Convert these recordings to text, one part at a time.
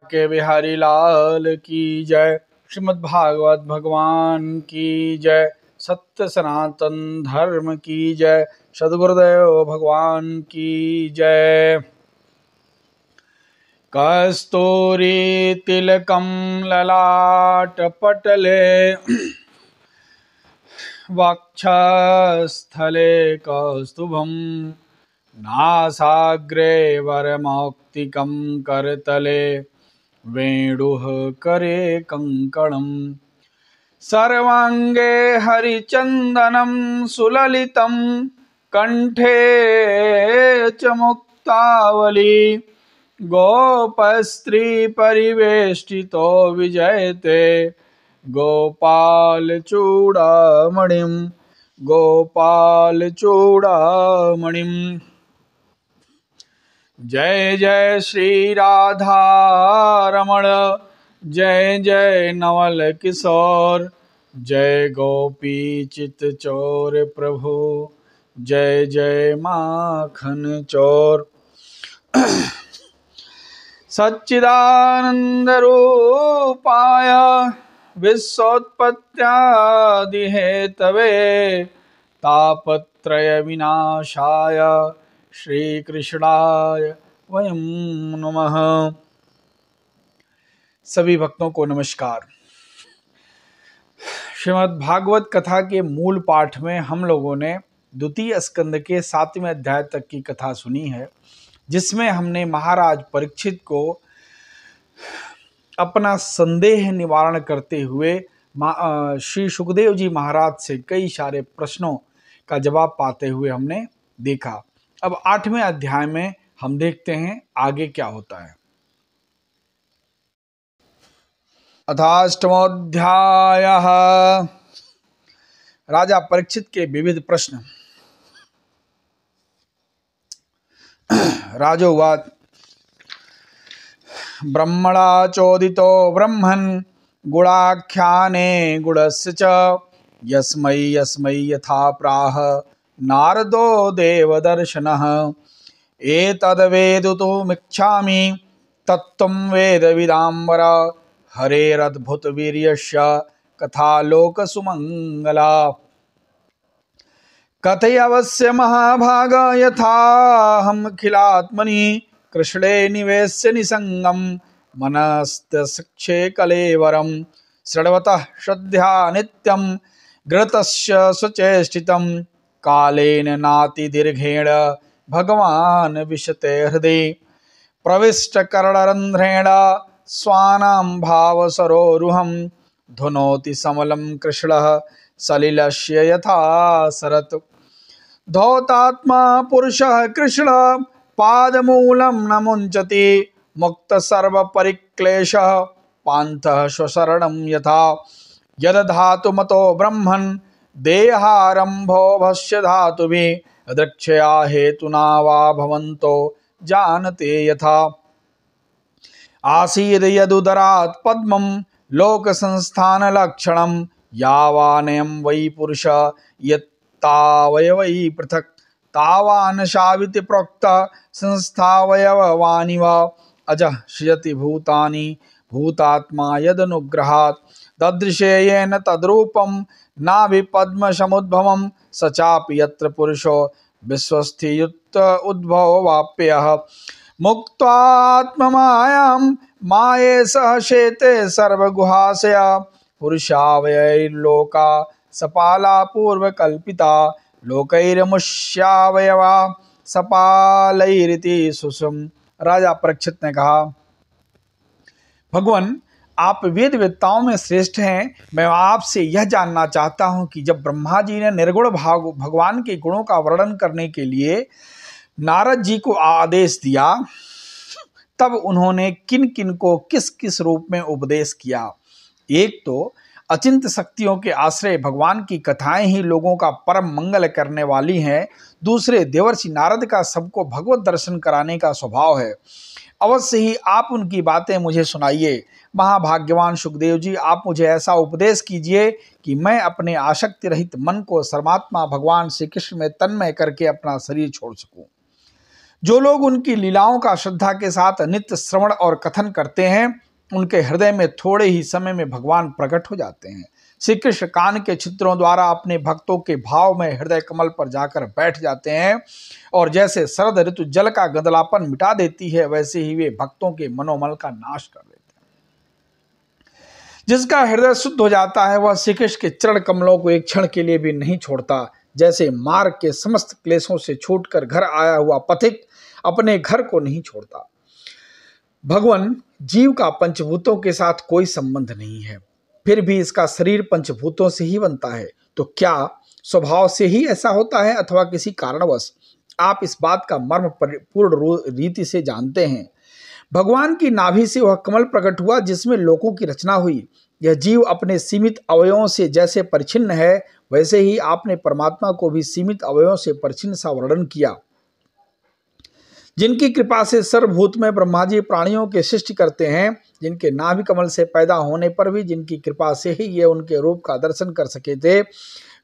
के बिहारी लाल की जय। श्रीमद् भागवत भगवान की जय। सत्य सनातन धर्म की जय। सद्गुरुदेव भगवान की जय। कस्तूरी तिलकम ललाट पटले वक्षस्थले कौस्तुभम नासाग्रे वरमौक्तिकं करतले वेणुः करे कंकणम् सर्वांगे हरिचंदनं सुललितं कंठे च मुक्तावली गोपस्त्री परिवेष्टितो विजयते गोपाल चूड़ामणिं जय जय श्री राधा रमण जय जय नवल किशोर जय गोपी चित चोर प्रभु जय जय माखन चोर। सच्चिदानंद रूपाय विश्वोत्पत्त्यादि हेतवे तापत्रय विनाशाय श्री कृष्णाय वयं नमः। सभी भक्तों को नमस्कार। श्रीमद् भागवत कथा के मूल पाठ में हम लोगों ने द्वितीय स्कंद के 7वें अध्याय तक की कथा सुनी है, जिसमें हमने महाराज परीक्षित को अपना संदेह निवारण करते हुए श्री सुखदेव जी महाराज से कई सारे प्रश्नों का जवाब पाते हुए हमने देखा। अब 8वें अध्याय में हम देखते हैं आगे क्या होता है। अथाष्टमोऽध्याय राजा परीक्षित के विविध प्रश्न। राजोवाच ब्रह्मणा चोदितो ब्रह्मन् गुणाख्याने गुणस्य च यस्मै यस्मै यथा प्राह नारदो देवदर्शनः एतद्वेदितुमिच्छामि तत्त्वं वेदविदाम्बर हरेरद्भुतवीर्यस्य कथा लोकसुमङ्गला कथयवस्य महाभाग यथाहमखिलात्मनि कृष्णे निवेश्य निसंगम मनस्तस्क्षे कलेवरम श्रवतः श्रद्धा नित्यं घृतस्य सुचेष्टितं कालेन नातिदीर्घेण भगवान् विशते हृदि प्रविष्टकर्णरन्ध्रेण स्वानां भावसरोरुहं धुनोति समलं कृष्णः सलिलस्य यथा सरत् धौतात्मा पुरुषः कृष्ण पादमूलं न मुञ्चति मुक्त सर्व परिक्लेशः पान्थः स्वशरणं यथा यदधातुमतो ब्रह्मन् देहारम्भो भस्य धातुभिः दृक्षया हेतुना वा भवन्तो जानते यथा आसीद् यदुदरात् पद्मं लोकसंस्थानलक्षणं यावानयं वै पुरुष यत्तावयवै पृथक् तावान् शाविति प्रोक्त संस्थावयववानिव अजः सृजति भूतानि भूतात्मा यदनुग्रहात् ददृशे येन तद्रूपं नाभिपद्मसमुद्भवं स चापि यत्र पुरुषो विश्वस्थियुक्त उद्भववाप्यः मुक्त्वात्ममायां माये सह शेते सर्वगुहाशया पुरुषावयैर्लोका सपाला पूर्वकल्पिता लोकैर्मुष्यावयवा सपालैरिति सुषुम। राजा परीक्षित ने कहा, भगवान आप वेद वेत्ताओं में श्रेष्ठ हैं। मैं आपसे यह जानना चाहता हूं कि जब ब्रह्मा जी ने निर्गुण भगवान के गुणों का वर्णन करने के लिए नारद जी को आदेश दिया, तब उन्होंने किन किन को किस किस रूप में उपदेश किया। एक तो अचिंत शक्तियों के आश्रय भगवान की कथाएं ही लोगों का परम मंगल करने वाली हैं। दूसरे देवर्षि नारद का सबको भगवत दर्शन कराने का स्वभाव है। अवश्य ही आप उनकी बातें मुझे सुनाइए। महाभाग्यवान सुखदेव जी, आप मुझे ऐसा उपदेश कीजिए कि मैं अपने आसक्ति रहित मन को सर्वात्मा भगवान श्री कृष्ण में तन्मय करके अपना शरीर छोड़ सकूं। जो लोग उनकी लीलाओं का श्रद्धा के साथ नित्य श्रवण और कथन करते हैं, उनके हृदय में थोड़े ही समय में भगवान प्रकट हो जाते हैं। श्री कृष्ण कान के चित्रों द्वारा अपने भक्तों के भाव में हृदय कमल पर जाकर बैठ जाते हैं, और जैसे शरद ऋतु जल का गंदलापन मिटा देती है, वैसे ही वे भक्तों के मनोमल का नाश कर देते हैं। जिसका हृदय शुद्ध हो जाता है, वह श्री कृष्ण के चरण कमलों को एक क्षण के लिए भी नहीं छोड़ता। जैसे मार्ग के समस्त क्लेशों से छूटकर घर आया हुआ पथिक अपने घर को नहीं छोड़ता। भगवान जीव का पंचभूतों के साथ कोई संबंध नहीं है, फिर भी इसका शरीर पंचभूतों से ही बनता है। तो क्या स्वभाव से ही ऐसा होता है अथवा किसी कारणवश? आप इस बात का मर्म पूर्ण रीति से जानते हैं। भगवान की नाभि से वह कमल प्रकट हुआ जिसमें लोकों की रचना हुई। यह जीव अपने सीमित अवयवों से जैसे परिच्छिन्न है, वैसे ही आपने परमात्मा को भी सीमित अवयवों से परिच्छिन्न सा वर्णन किया। जिनकी कृपा से सर्वभूत में ब्रह्मा जी प्राणियों के सृष्टि करते हैं, जिनके नाभि कमल से पैदा होने पर भी जिनकी कृपा से ही ये उनके रूप का दर्शन कर सके थे,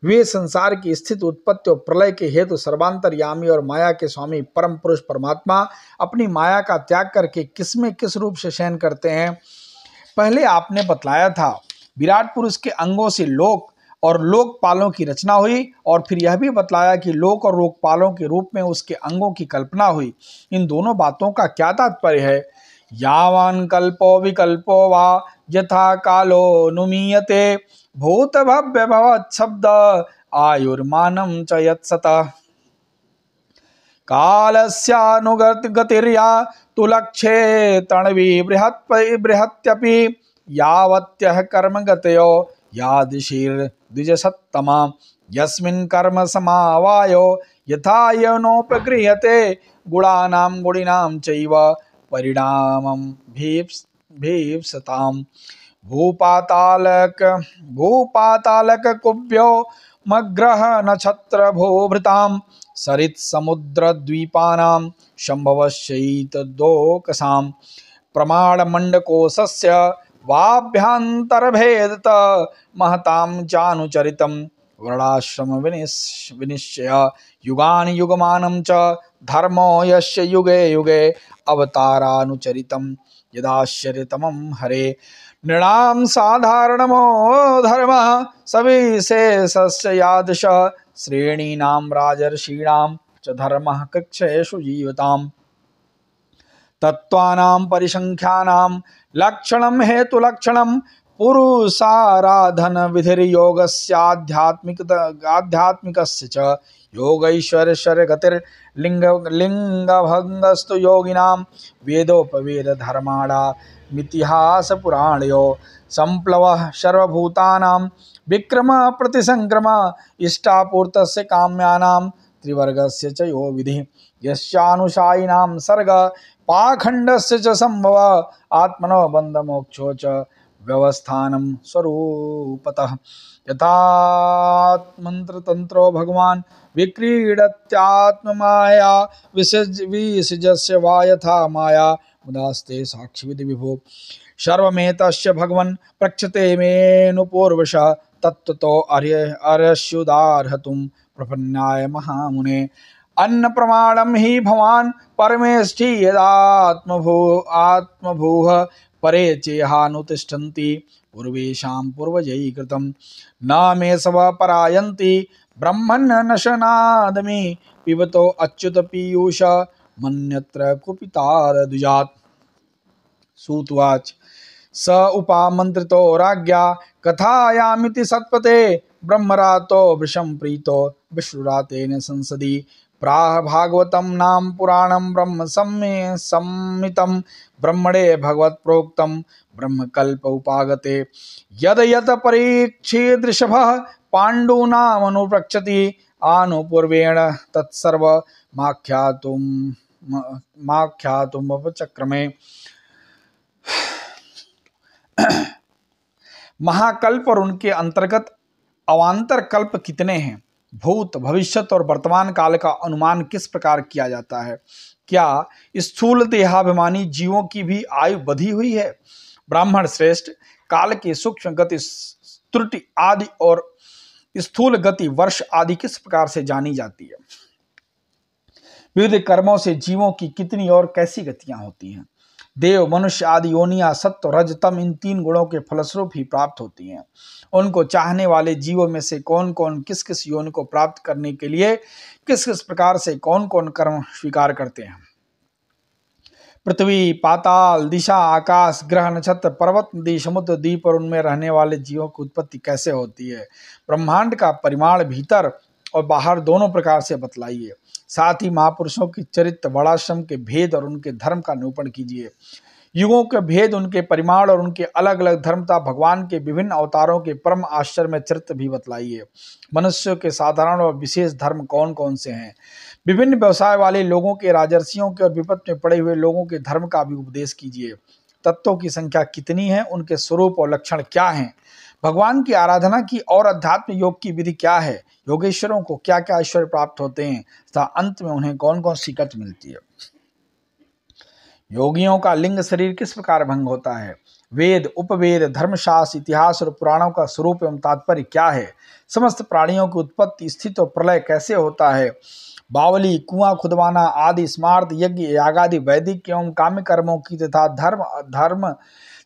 वे संसार की स्थिति उत्पत्ति और प्रलय के हेतु सर्वांतरयामी और माया के स्वामी परम पुरुष परमात्मा अपनी माया का त्याग करके किस में किस रूप से शयन करते हैं। पहले आपने बतलाया था विराट पुरुष के अंगों से लोक और लोकपालों की रचना हुई, और फिर यह भी बतलाया कि लोक और लोकपालों के रूप में उसके अंगों की कल्पना हुई। इन दोनों बातों का क्या तात्पर्य है? यावान कल्पो विकल्पो वा यथा कालो नुमीयते भूत भव्य भवत् शब्द आयुर्मानम च यत्सतः कालस्यानुगतिर्या तु लक्ष्ये तणवी बृहत्यपि यावत्यः कर्मगतयो यादिशीर्द्विजसत्तमा यस्मिन् कर्म समावायो यथा यनोपगृह्यते गुणानां गुणिनां चैव परिणामं भीप्सताम् भूपातालक कुभ्यो मग्रह नक्षत्र भूभृतां सरित समुद्र द्वीपानां शंभवश्चैतदोकसां प्रमाण मंडकोशस्य वाभ्यंतरभेदत महतां चानुचरितं वर्णाश्रम विनिश्चय युगान युगमानं च धर्मो यस्य युगे युगे अवतारानुचरितं यदाश्चर्यतमं हरे नृणां साधारणमो धर्मः सविशेषस्य यादृश श्रेणीनां राजर्षीणां च धर्मः कक्षेषु जीवताम् तत्त्वानां परिसंख्यानां लक्षणं हेतुलक्षणं पुरुषाराधन विधिर्योगस्याध्यात्मिकस्य च योगैश्वर्य गतिर्लिंगभंगस्तु योगिनां वेदोपवेद धर्माणा मितिहास पुराणयो संप्लवः सर्वभूतानां विक्रम प्रतिसंक्रम इष्टापूर्तस्य काम्यानां त्रिवर्गस्य च यो विधि यस्यानुसायिनां सर्ग पाखंडस्य च संभव आत्मनो बंध मोक्षो च व्यवस्थानं स्वरूपतः यथात्मंत्र तंत्रो भगवान विक्रीडत्यात्ममाया विसृजस्य वा यथा माया मुदास्ते साक्षी विधि विभो सर्वमेतस्य भगवन् प्रक्षते मेनुपूर्वश तत्त्वतो अर्यस्युदार्हतुं प्रपन्नाय महामुने अन्न प्रमाणम ही भवान परमेष्ठि यदात्मभूः परे चेहानुतिष्ठन्ति पूर्वेशां पूर्वजैः कृतं न मे सव परायन्ति ब्रह्मन् नशनादमि पिबतो अच्युत पीयूष मन्यत्र कुपितारद्विजात्। सूतवाच स उपामंत्रितो राज्ञा कथायामिति सत्पते ब्रह्मरातो वृषं प्रीतो विश्रुरातेन संसदि प्राह भागवतं नाम पुराणं ब्रह्म संहितं ब्रह्मणे भगवत प्रोक्तं ब्रह्मकल्प उपागते यद यत परीक्षेदृषभः पाण्डूनामनुप्रक्षति आनुपूर्वेण तत्सर्व माख्यातुमपचक्रमे। महाकल्प और उनके अंतर्गत अवान्तर कल्प कितने हैं? भूत भविष्यत और वर्तमान काल का अनुमान किस प्रकार किया जाता है? क्या स्थूल देहाभिमानी जीवों की भी आयु बधी हुई है? ब्राह्मण श्रेष्ठ, काल की सूक्ष्म गति त्रुटि आदि और स्थूल गति वर्ष आदि किस प्रकार से जानी जाती है? विविध कर्मों से जीवों की कितनी और कैसी गतियां होती हैं। देव, मनुष्य आदि योनियां सत्व, रज, तम इन 3 गुणों के फलस्वरूप ही प्राप्त होती हैं। उनको चाहने वाले जीवों में से कौन कौन किस किस योनि को प्राप्त करने के लिए किस किस प्रकार से कौन कौन कर्म स्वीकार करते हैं। पृथ्वी, पाताल, दिशा, आकाश, ग्रह, नक्षत्र, पर्वत, नदी, समुद्र, द्वीप और उनमें रहने वाले जीवों की उत्पत्ति कैसे होती है। ब्रह्मांड का परिमाण भीतर और बाहर दोनों प्रकार से बतलाइए। साथ ही महापुरुषों की चरित्र, वर्णाश्रम के भेद और उनके धर्म का निरूपण कीजिए। युगों के भेद, उनके परिमाण और उनके अलग अलग धर्मता, भगवान के विभिन्न अवतारों के परम आश्चर्य चरित्र भी बतलाइए। मनुष्यों के साधारण और विशेष धर्म कौन कौन से हैं। विभिन्न व्यवसाय वाले लोगों के, राजर्षियों के और विपद में पड़े हुए लोगों के धर्म का भी उपदेश कीजिए। तत्वों की संख्या कितनी है, उनके स्वरूप और लक्षण क्या हैं, भगवान की आराधना की और अध्यात्म योग की विधि क्या है, योगेश्वरों को क्या क्या ऐश्वर्य प्राप्त होते हैं तथा अंत में उन्हें कौन कौन सी गति मिलती है। योगियों का लिंग शरीर किस प्रकार भंग होता है। वेद, उपवेद, धर्मशास्त्र, इतिहास और पुराणों का स्वरूप एवं तात्पर्य क्या है। समस्त प्राणियों की उत्पत्ति, स्थिति और प्रलय कैसे होता है। बावली, कुआं खुदवाना आदि स्मार्त, यज्ञ, यागादि वैदिक एवं काम्य कर्मों की तथा धर्म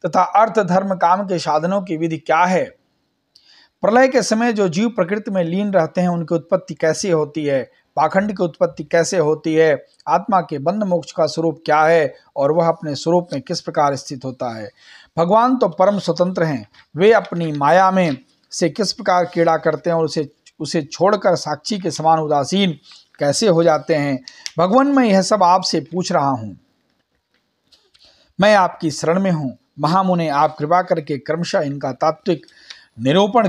तथा अर्थ धर्म काम के साधनों की विधि क्या है। प्रलय के समय जो जीव प्रकृति में लीन रहते हैं उनकी उत्पत्ति कैसी होती है। पाखंड की उत्पत्ति कैसे होती है। आत्मा के बंध मोक्ष का स्वरूप क्या है और वह अपने स्वरूप में किस प्रकार स्थित होता है। भगवान तो परम स्वतंत्र हैं, वे अपनी माया में से किस प्रकार क्रीड़ा करते हैं और उसे छोड़कर साक्षी के समान उदासीन कैसे हो जाते हैं। भगवान, मैं यह सब आपसे पूछ रहा हूं, मैं आपकी शरण में हूं। महामुने, आप कृपा करके क्रमशः इनका तात्विक निरूपण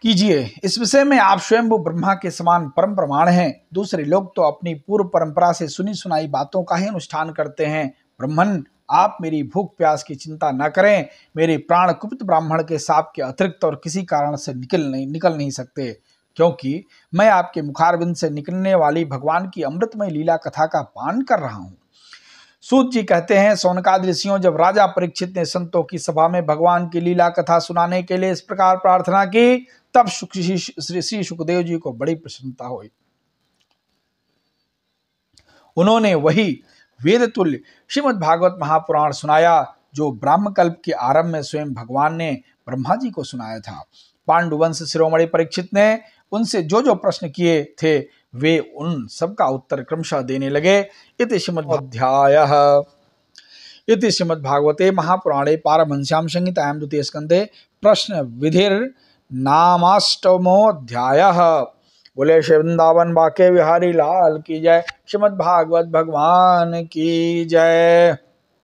कीजिए। इस विषय में आप स्वयं वो ब्रह्मा के समान परम प्रमाण हैं। दूसरे लोग तो अपनी पूर्व परंपरा से सुनी सुनाई बातों का ही अनुष्ठान करते हैं। ब्रह्मन, आप मेरी भूख प्यास की चिंता न करें। मेरे प्राण कुपित ब्राह्मण के साप के अतिरिक्त और किसी कारण से निकल नहीं सकते, क्योंकि मैं आपके मुखारविंद से निकलने वाली भगवान की अमृतमय लीला कथा का पान कर रहा हूं। सूत जी कहते हैं, सौनकादि ऋषियों जब राजा परीक्षित ने संतों की सभा में भगवान की लीला कथा सुनाने के लिए इस प्रकार प्रार्थना की, तब श्री सुखदेव जी को बड़ी प्रसन्नता हुई। उन्होंने वही वेद तुल्य श्रीमद् भागवत महापुराण सुनाया जो ब्राह्मकल्प के आरंभ में स्वयं भगवान ने ब्रह्मा जी को सुनाया था। पांडुवंश शिरोमणि परीक्षित ने उनसे जो जो प्रश्न किए थे वे उन सबका उत्तर क्रमशः देने लगे। इति श्रीमद्भागवते महापुराणे पारमहंस्यां संहितायां 2 स्कंधे प्रश्न विधिर नामाष्टमोऽध्यायः। बोले श्री वृंदावन बाके बिहारी लाल की जय। श्रीमद्भागवत भगवान की जय।